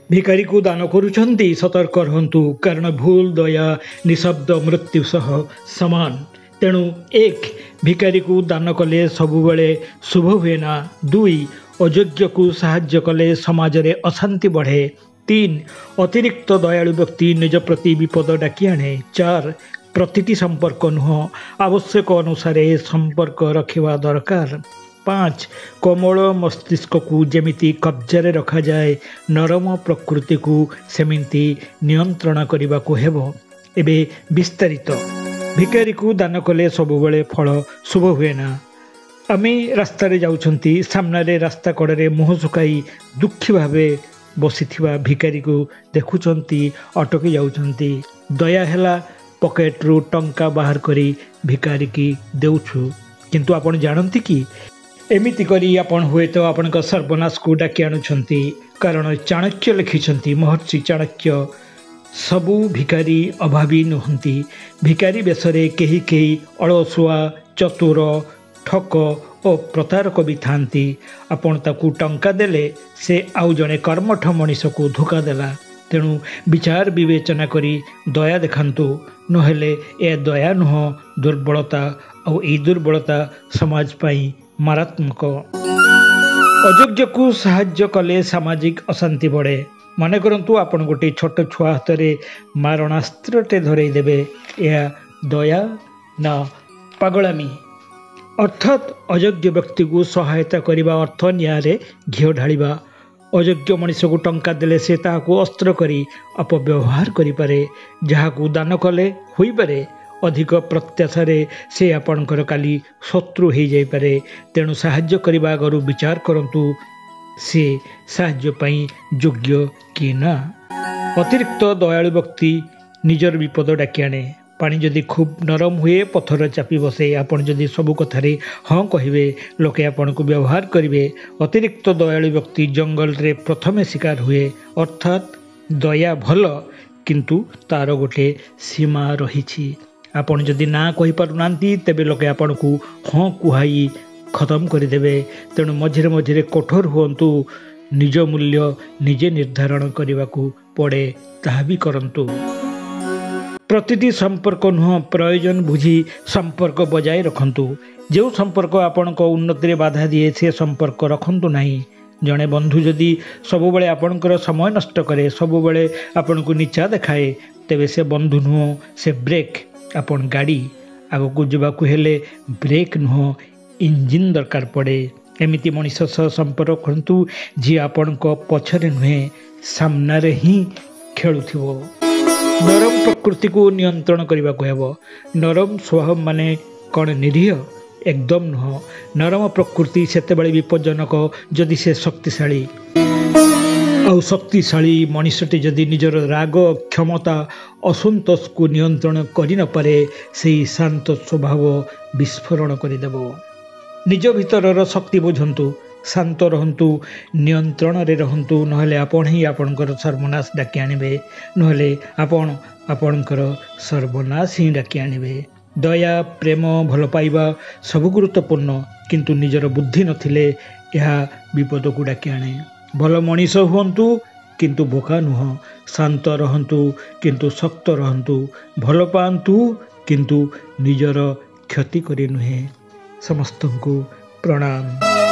भिकारी को दान करुछंती सतर्क रहंतु कारण भूल दया निशब्द मृत्यु सह समान। तेणु एक भिकारी को दान कले सबुबले शुभ हुए ना। 2 अयोग्य को साहाय्य कले समाज रे अशांति बढ़े। 3 अतिरिक्त दयालु व्यक्ति निज प्रति विपद डाकी आने। 4 प्रतिटी संपर्क नुह आवश्यक अनुसार संपर्क रखिवा दरकार। 5 कोमल मस्तिष्क को जेमिति कब्जारे रखा जाए नरम प्रकृति को सेमिति नियंत्रण करने को हेबो। एबे विस्तारित भिकारी को दान कले सबुबले फल शुभ हुए ना। आमे रास्ता रे जाउछंती सामने रास्ता कड़े मुह सुखाई दुखी भावे बसीथिबा भिकारी को देखुचंती अटकी जाउछंती। दया हेला पॉकेट रु टंका बाहर करी भिकारी की देउछु। किंतु आपण जानंती कि एमिति करी आपण हुए तो आपण का सर्वनाश को डाकी आणुछंती। कारण चाणक्य लिखिछंती महर्षि चाणक्य सबु भिकारी अभावी नुहंती। भिकारी बेसरे केही केही अलसुआ चतुर ठक और प्रतारक भी थांती। आपण ताकू टंका देले से आउ जने कर्मठ मनीष को धोखा देला। तेणु विचार विवेचना करी दया देखांतु नहेले ए दया नुह दुर्बलता और ई दुर्बलता समाज पाई मारात्मक। अयोग्य को साहाय्य कले सामाजिक अशांति बढ़े। मन करंतु आपण गोटे छोट छुआ हाथ में मारणास्त्रटे धरई देबे यह दया ना पागलामी। अर्थात अयोग्य व्यक्ति को सहायता करने अर्थ न्याय घीओ ढालिबा। अयोग्य मनीष को टंका देले से ताको अस्त्र करी अपव्यवहार करिपारे। जहाकू दान कले होई पारे अधिक प्रत्याशारे से आपणकर काली शत्रु हो जाइपारे। तेणु साहाय्य करने आगु विचार करंतु से साहाय्य पाई योग्य कि ना। अतिरिक्त दयालु व्यक्ति निजर विपद डाकी आने। पानी जदि खूब नरम हुए पथर चापी बसे। आपण जदि सबु कथारे हाँ कहिबे लोके आपण को व्यवहार करिवे। अतिरिक्त दयालु व्यक्ति जंगल रे प्रथमे शिकार हुए। अर्थात दया भल किंतु तार गोटे सीमा रही। आपण जदि ना कहि पारुनांती तेबे लोके आपण को हाँ कुहाई खत्म करदेवे। तेणु मझिरे मझिरे कठोर हुंतु। निज मूल्य निजे निर्धारण करने को पड़े ताहा भी करंतु। प्रतिटी संपर्क नुह प्रयोजन बुझी संपर्क बजाय रखंतु। जो संपर्क आपण को उन्नति रे बाधा दिए से संपर्क रखंतु नहीं। जड़े बंधु जदि सबुबले आपणकर समय नष्ट करे सबुबले आपण को नीचा देखाए तेबे से बंधु नुह से ब्रेक। आपण गाड़ी आग को जावाक हेले ब्रेक नुह इंजिन दरकार पड़े। एमिति मनीष सह संपर्क करंतु जी आपण को पछरे नुहे सामने ही खेलुथिबो। नरम प्रकृति को नियंत्रण करने को हेबो। नरम स्वभाव माने कौन निरीह एकदम नुह। नरम प्रकृति सेतेबेले विपज्जनक जदि से शक्तिशाली और शक्तिशाली मनुष्यटी जदि निजर राग क्षमता असंतोष को नियंत्रण करि न पारे से शांत स्वभाव विस्फोरण करदेबो। निज भितरर शक्ति बुझंतु शांत रहंतु नियंत्रण रे रहंतु नहले आपण ही आपणकर सर्वनाश डाकी आनिबे। नहले आपण आपणकर सर्वनाश ही डाकी आनिबे। दया प्रेम भल पाइबा सब गुरुत्वपूर्ण किंतु निजर बुद्धि नथिले यह विपद को डाकी आने। भल मनीष हुंतु किंतु बोका नुह। शांत रहंतु किंतु शक्त रहंतु। भल पांतु किंतु निजर क्षति करि नुहे। समस्तंकु प्रणाम।